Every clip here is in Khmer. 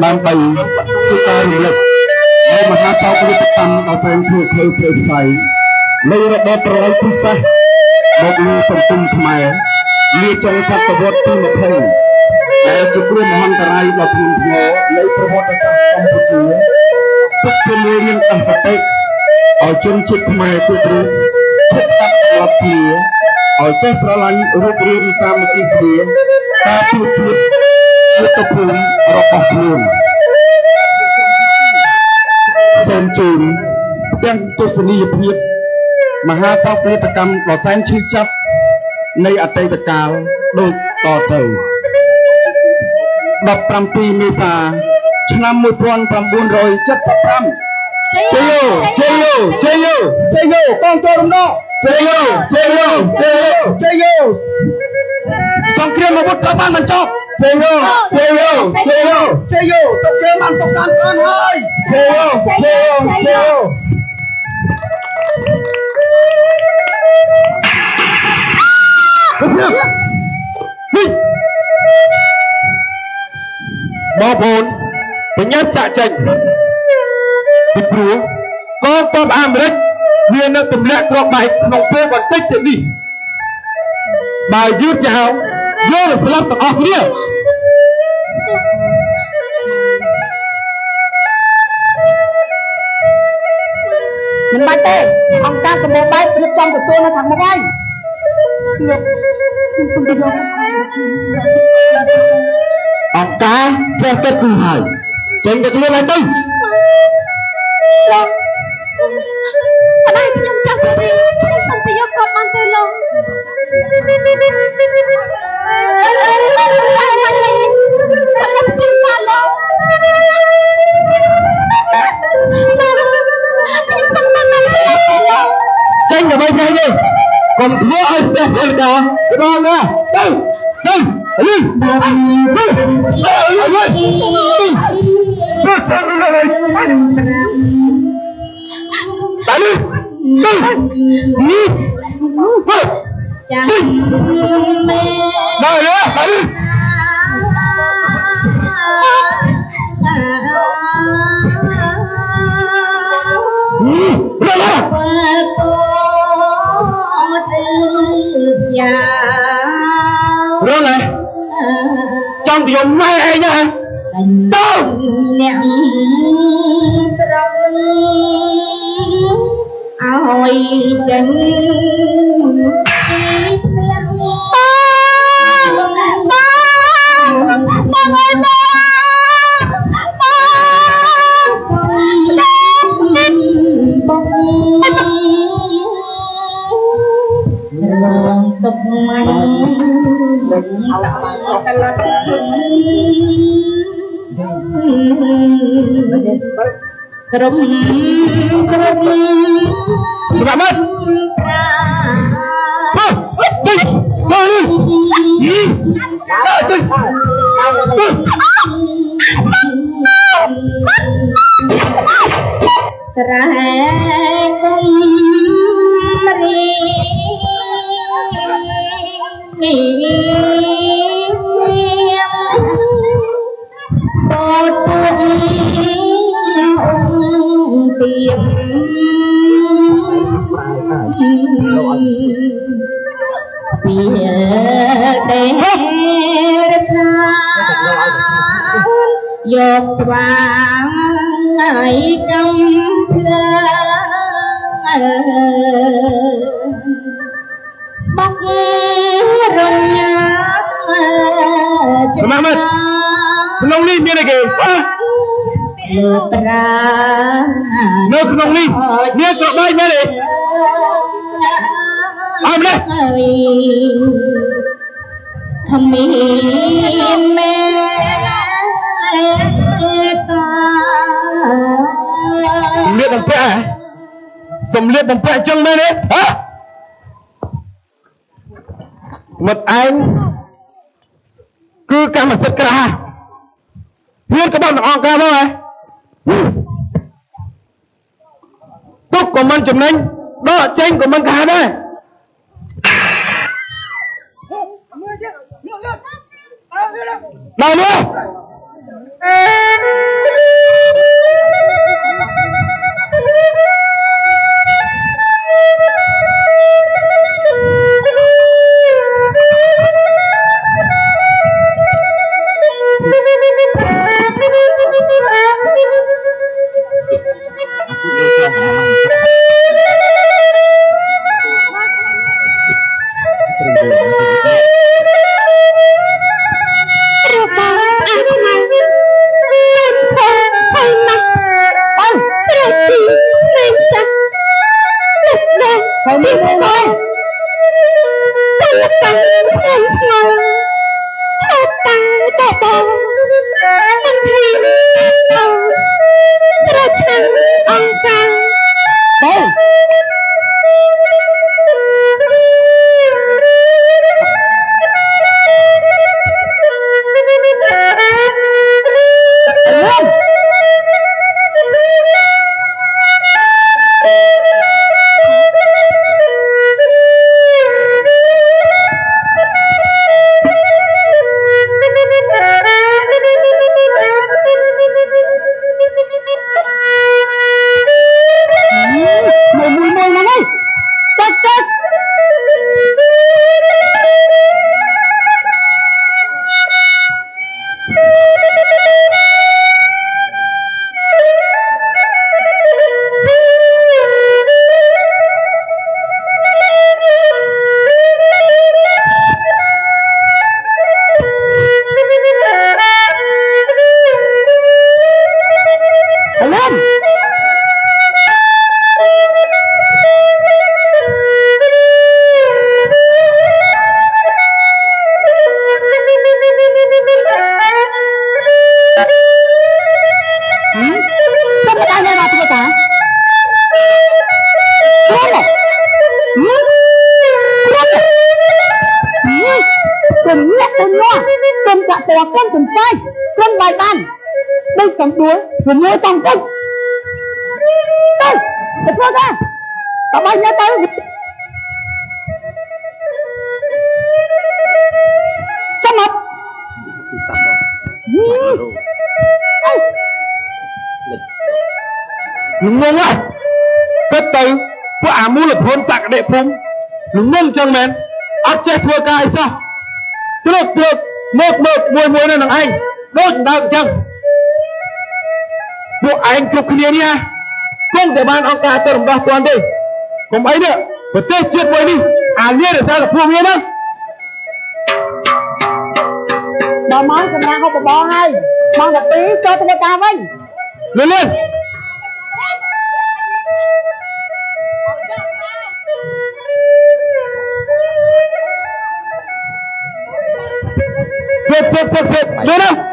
បានបីជាការរំលឹកនៃមហាសោកនាដកម្មដ៏សែនធូរធ្វើព្រៃផ្សៃនៃរបបប្រល័យពូជសាសន៍មកលើសង្គមខ្មែរនាចុងសតវត្សទី20ដែលជាគ្រោះមហន្តរាយដ៏ធ្ងន់ធ្ងរនៃប្រវត្តិសាស្ត្រកម្ពុជាទុកជាមេរៀនដាស់សតិឲ្យជនជាតិខ្មែរគ្រប់រូបឈប់កាត់ស្លាប់គ្នាឲ្យចេះស្រឡាញ់រូបរាងសាមគ្គីគ្នាការពារជាតិមាតុភូមិរបស់ខ្លួនសូមជូនទាំងទស្សនីយភាពមហាសោកនាដកម្មដ៏សែនឈឺចាប់នៃអតីតកាលដូចតទៅ17មេសាឆ្នាំ1975ជ័យយោជ័យយោជ័យយោជ័យយោកងទ័ពរំដោះជ័យយោជ័យយោជ័យយោជ័យយោសង្គ្រាមអាវុធត្រូវបានបញ្ចប់ជ័យយោជ័យយោជ័យយោជ័យយោសង្គ្រាមបានសុខសាន្តបានហើយជ័យយោជ័យយោជ័យយោបងប្អូនបញ្ញាប់ចាក់ចេញពីព្រោះកងទ័ពអាមេរិកវានឹងទម្លាក់គ្រាប់បែកក្នុងពេលបន្តិចទៀតនេះបើយឺតយ៉ាវយកទៅស្លាប់ទាំងអស់គ្នាមិនបាច់ទេអង្គការសម្បូរបែបរៀបចំទទួលនៅខាងមុខហើយលោកសុំទៅយកអង្គការចេះគិតគូរហើយចេញទៅខ្លួនហើយទៅលោកអត់ឲ្យខ្ញុំចាំទៅទេខ្ញុំសុំទៅយកគាត់បានទៅលោកចេញទៅវិញទេកុំធ្វើឲ្យស្ទះពលការដល់ណាទៅទៅអីចាំមេដល់ណាចង់យំម៉ែឯងណាទៅអ្នកស្រោឲ្យចេញទុកមិនតំស្លាប់ក្រុមស្រាប់មកស្រែគុំរីពីទេរឆាយកស្វាឲ្យកំភ្លើបុករញ្ញាចំណាំក្នុងនេះមានអីគេលើត្រានៅក្នុងនេះមានក្របីមែនទេអត់ទេធមីនមេតាលៀបបំពាក់សំលៀបបំពាក់អញ្ចឹងមែនទេហ៎មិត្តឯងគឺកម្មសិទ្ធិក្រាហ៊ានក៏បានអង្គការមកហើយទុកក៏មិនចំណេញដកចេញក៏មិនខាតដែរដល់នេះ Còn ấy nữa, phải tê chết mùi đi. À lia để sao là phương yên á. Bà món cầm nhà không có bò hay. Mong một tí cho tôi ca với. Lên lên. Xếp. Lên đâu.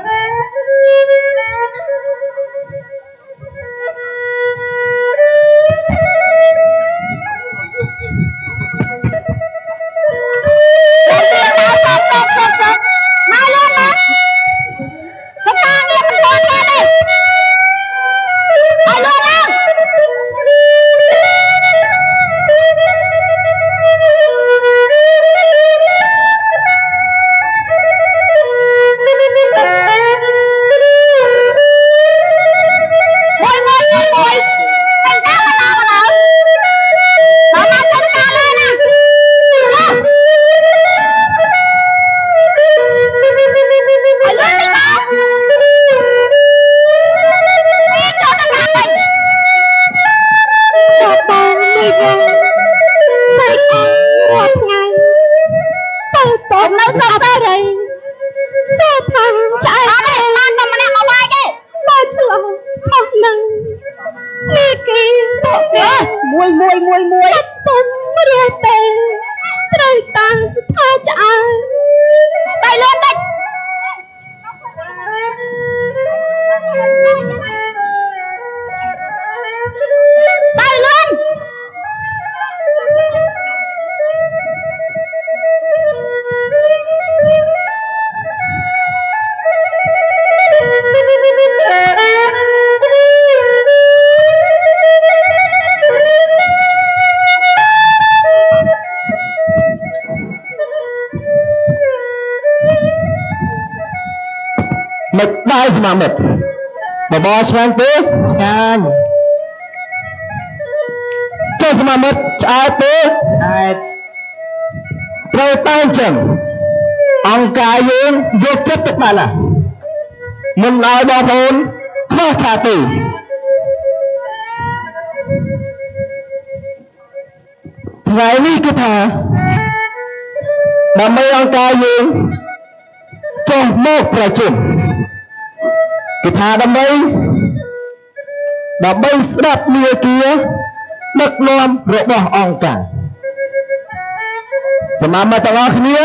មិនដែរស្មាមិត្តបបឆ្ងាញ់ទេឆ្ងាញ់ចុះស្មាមិត្តឆ្អែតទេឆ្អែតត្រូវតែអញ្ចឹងអង្គការយើងយកចិត្តទុកដាក់ណាស់មិនឲ្យបងប្អូនខ្វះខាតទេថ្ងៃនេះគឺថាដើម្បីអង្គការយើងចុះមកប្រជុំគឺថាដើម្បីស្ដាប់នាគាដឹកនាំរបស់អង្គការសមាមិត្តទាំងអស់គ្នា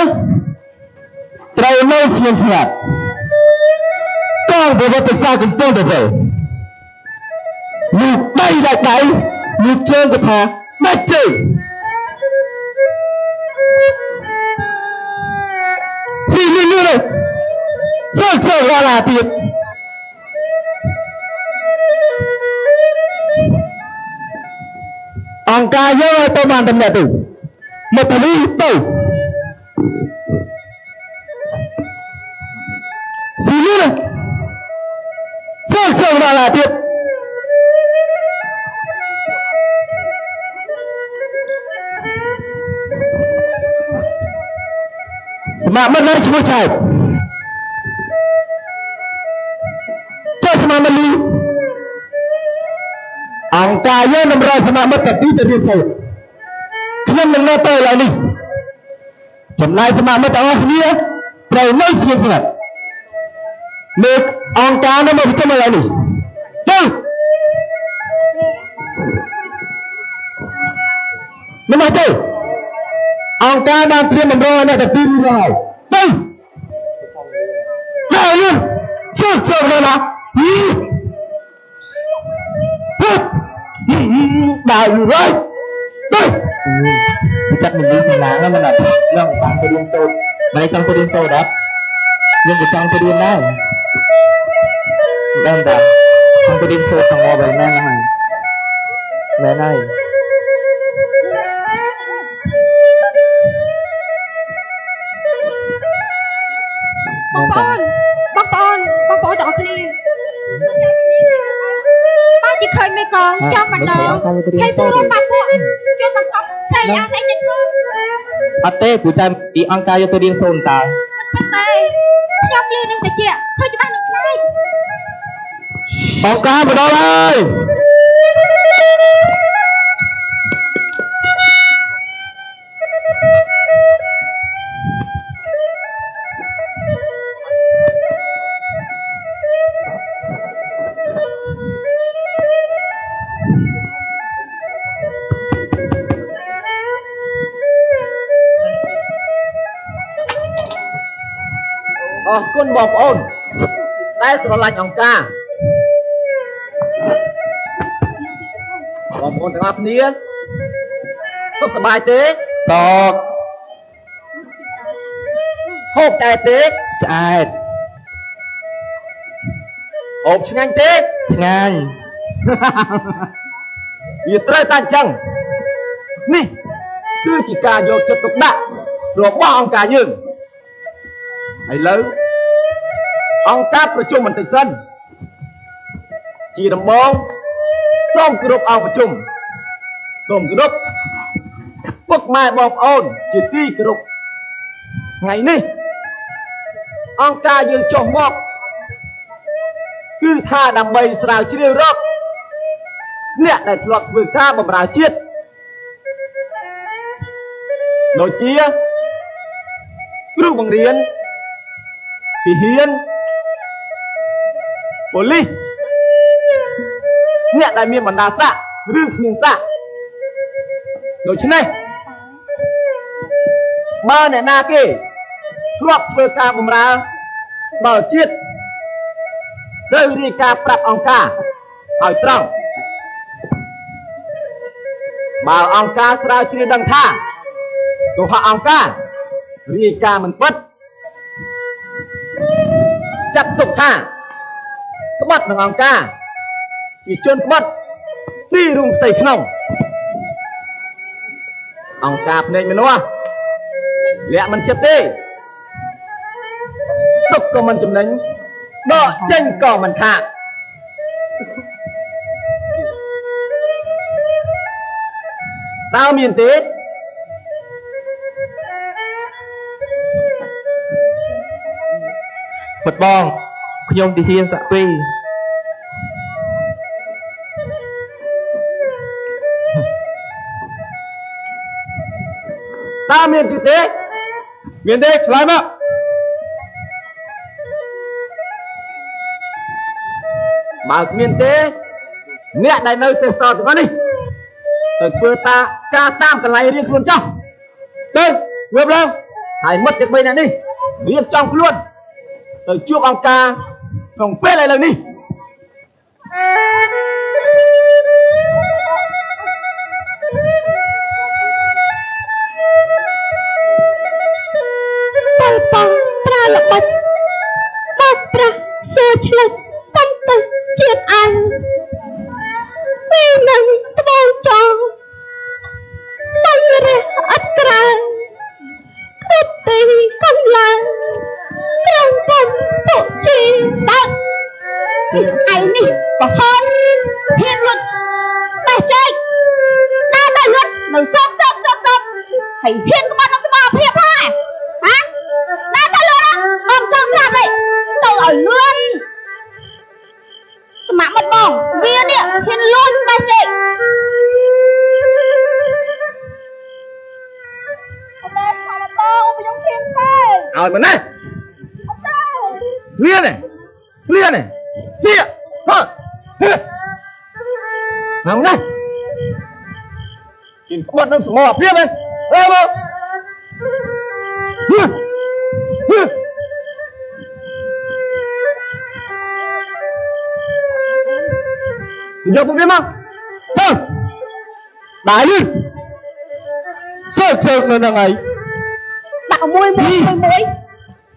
ត្រូវនៅស្ងៀមស្ងាត់កងប្រវត្តិសាស្ត្រកំពុងតែទៅនេះដៃនេះជើងគឺថាដាច់ជើងទីនេះចូលឡាទៀតអង្គការយើងឲ្យទៅបានតំណែងទៅមកទៅនេះទៅស៊ីនេះចូលឡាទៀតស្មាមិត្តនេះឈ្មោះឆៃចុះស្មាមិត្តនេះអង្គការយើងតម្រូវស្មាមិត្តទីទៅរៀនសូត្រខ្ញុំនឹងនៅទៅឡើយនេះចំណាយស្មាមិត្តទាំងអស់គ្នាត្រូវនៅស្ងៀមស្ងាត់លើកអង្គការនៅមកប្រជុំឡើយនេះទៅមិនទៅអង្គការបានត្រៀមបម្រើអ្នកទាំងពីរនេះហើយទៅដល់នេះចូលណាដល់rồiទៅចាត់មិនលីសំឡាងហ្នឹងមិនអត់ឡើងតាមទៅរៀនសូត្រមិនចង់ទៅរៀនសូត្រអត់យើងក៏ចង់ទៅរៀនដែរបានតាចង់ទៅរៀនសូត្រសង្វរបែបហ្នឹងហើយមែនហើយបងប្អូនទាំងអស់គ្នាបើជាឃើញមេកងចង់ម្ដងហើយសួរបាក់ពួកជួយបង្កប់ស្អីយ៉ាងស្អីទៅអត់ទេព្រោះចាំពីអង្គការយកទៅរៀនសូត្រតើមិនទេខ្ញុំលឺនឹងតិចឃើញច្បាស់នឹងខ្លាចអង្គការមកដល់ហើយអរគុណបងប្អូនដែលស្រឡាញ់អង្គការបងប្អូនទាំងអស់គ្នាសុខសប្បាយទេសុខហូបឆ្អែតទេឆ្អែតហូបឆ្ងាញ់ទេឆ្ងាញ់វាត្រូវតែអញ្ចឹងនេះគឺជាការយកចិត្តទុកដាក់របស់អង្គការយើងឥឡូវអង្គការប្រជុំបន្តិចសិនជាដំបូងសូមគោរពអង្គប្រជុំសូមគោរពពុកម៉ែបងប្អូនជាទីគោរពថ្ងៃនេះអង្គការយើងចុះមកគឺថាដើម្បីស្រាវជ្រាវរកអ្នកដែលធ្លាប់ធ្វើការបម្រើជាតិដូចជាគ្រូបង្រៀនទាហានប៉ូលីសអ្នកដែលមានបណ្ដាស័ក្តិឬគ្មានស័ក្តិដូច្នេះបើអ្នកណាគេធ្លាប់ធ្វើការបម្រើដល់ជាតិត្រូវរាយការណ៍ប្រាប់អង្គការឲ្យត្រង់បើអង្គការស្រាវជ្រាវដឹងថាកុហកអង្គការរាយការណ៍មិនពិតចាត់ទុកថាក្បត់នឹងអង្គការជាជនក្បត់ស៊ីរួមផ្ទៃក្នុងអង្គការភ្នែកមនុស្សលាក់មិនចិត្តទេទុកក៏មិនចំណេញ ដកចេញក៏មិនខាតតើមានទេពុតបងខ្ញុំទីហ៊ានសាក់ពីតើមានទីទេមានទេឆ្លើយមកបើគ្មានទេអ្នកដែលនៅសេសសល់ទាំងអស់នេះទៅធ្វើការតាមកន្លែងរៀនខ្លួនចោះទៅងើបឡើងហើយមិត្តទាំង3នាក់នេះរៀបចំខ្លួនទៅជួបអង្គការក្នុងពេលឥឡូវនេះបើបងប្រើល្បិចបោកប្រាស់សើឆ្លឹកកាន់ទៅជាតិអញពេលនឹងត្បូងចោលមិនរះអត់ក្រៅគ្រប់ទីកន្លងក្រុងគុំពុជីដើកឯនេះក៏ហន់ហ៊ានលុតបេះចែកដើរដល់លុតនៅសោកហើយហ៊ានក្បត់នឹងសមរភាពហើយហ៎ដើរដល់លុតបងចង់ស្រាប់ហីទៅឲ្យលឿនស្ម័គ្រមិត្តបងវានេះហ៊ានលួចបេះចែកអត់ទេខំមកបងខ្ញុំហ៊ានទេឲ្យមកណាលៀននេះសៀហ៎ណាមកណាជិនក្បត់នឹងសមរភាពហ៎អើមកយកពួកវាមកទៅដើរលឿនសើជើងនៅនឹងហើយដាក់មួយ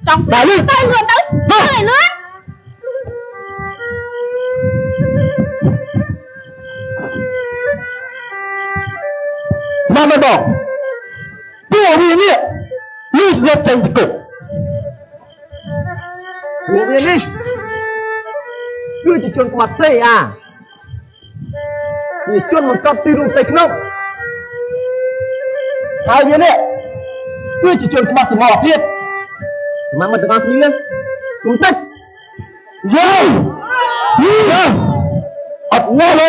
ចង់ស្ដាយទៅលឿនទៅឲ្យលឿនស្មារតីបងពួកវានេះលឺរត់ចេញពីគុកពួកវានេះគឺជាជនក្បត់សេអាជាជនបង្កប់ទីរូបទៅក្នុងហើយវានេះគឺជាជនក្បត់សមរភាពសម្រាប់មកទាំងអស់គ្នាគុំតិចយើអត់ងល់ទេ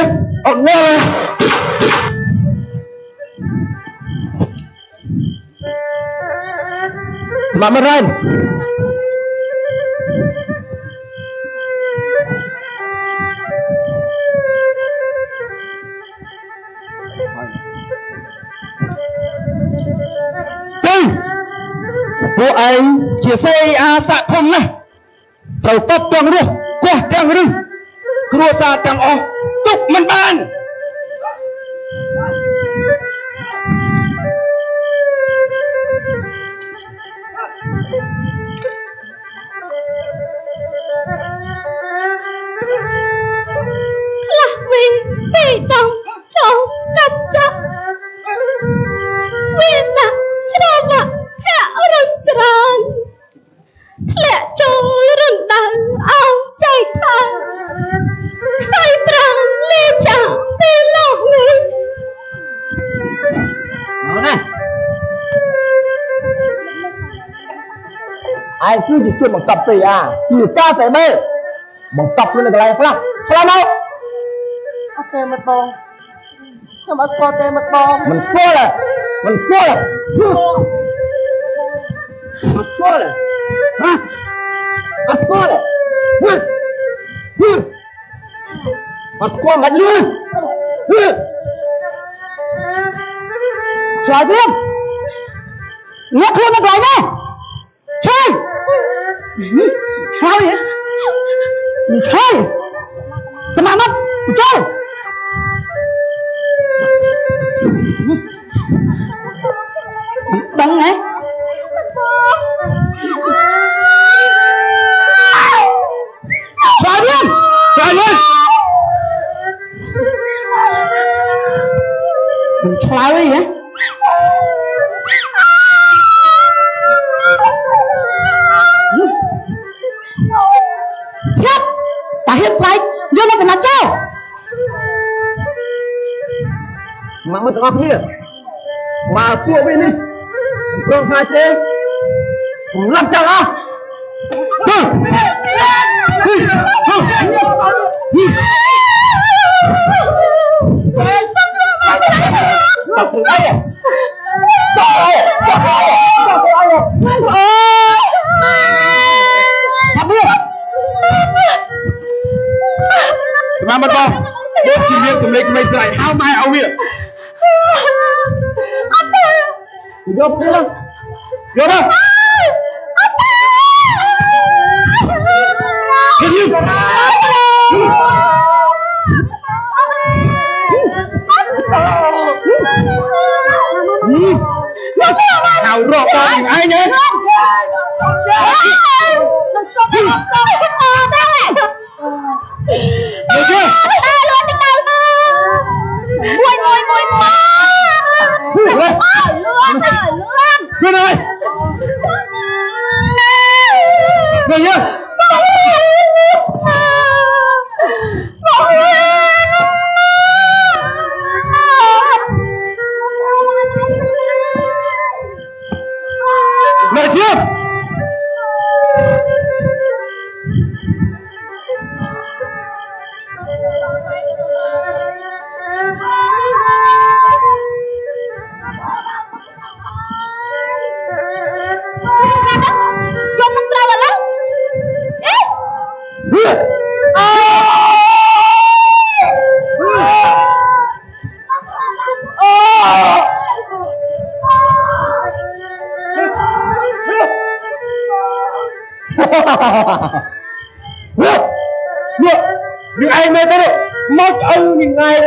ស្មាត់មករ៉ែនពួកឯងជាសេអាសាក់ធំណាស់ត្រូវតបទាំងរស់កោះទាំងរឹងគ្រួសារទាំងអស់ទុកមិនបានខ្លះវិញទីដងចូលកាត់ចាប់វាដាក់ច្រវាក់ធាក់រឹងច្រើនធ្លាក់ចូលរំដៅអោចែកថាខ្សែប្រាំងលេចាពីលោកនេះមកណាឯងគឺជាជនបង្កប់សេអាជាការតែមេបង្កប់ខ្លួននៅកន្លែងខ្លះឆ្លើយមកអត់ទេមិត្តបងខ្ញុំអត់ស្គាល់ទេមិត្តបងមិនស្គាល់ហ៎ហ៎អត់ស្គាល់មិនលឿនឆ្លើយទៀតអ្នកខ្លួននៅកន្លែងណាឆ្លើយស្មារតីចូលដឹងហ៎ឆ្លើយមិនឆ្លើយហ៎ ទាំងអស់គ្នាបើពួកវិញនេះព្រមខ្លាចទេខ្ញុំឡាប់ចោលអស់មកមកបងដូចជាមានសម្លេងក្មេងស្រីហៅម៉ែឲ្យវាយកទៅយកទៅហៅរកបងឯងទេមិនសុំទេមកទេនេះជឿលួចទៅមួយលឿនទៅលឿននេះយើមកជឿnhưng ai mê tới mất ông nhìn ngày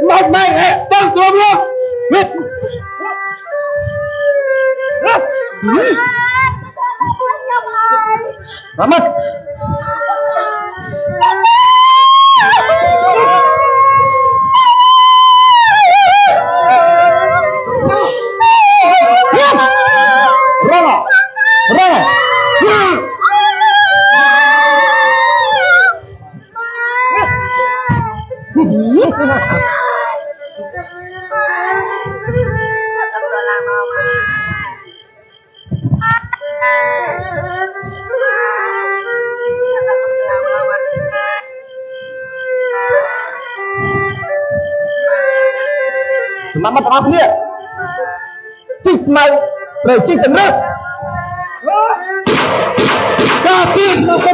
mất mai hẹ tăng cường luôn mất mất Mama tengah dia. Cik mau, cik tengah. Tapi nak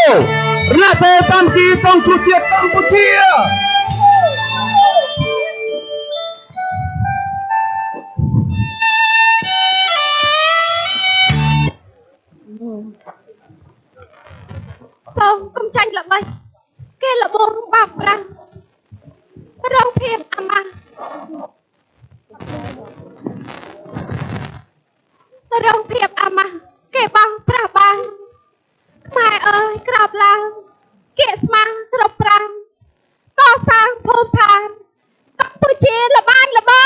រណសេរីសាមគ្គីសង្គ្រោះជាតិកម្ពុជាសូមកុំចាញ់ល្បីគេលបងបាបប្រាំងរងភាពអាម៉ាស់រងភាពអាម៉ាស់គេបោះប្រាស់បាំងខ្មែរអើយក្រាបឡើងគៀកស្មាគ្រប់ប្រាំងកសាងភូមិឋានកម្ពុជាល្បាញល្បី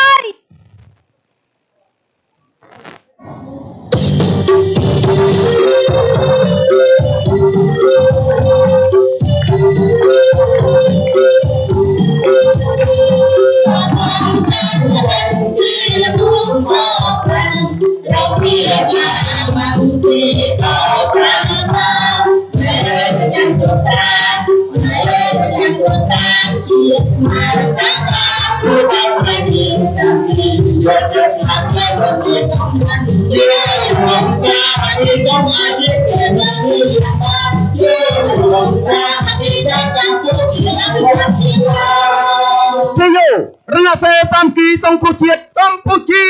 រណសេរីសាមគ្គីសង្គ្រោះជាតិកម្ពុជា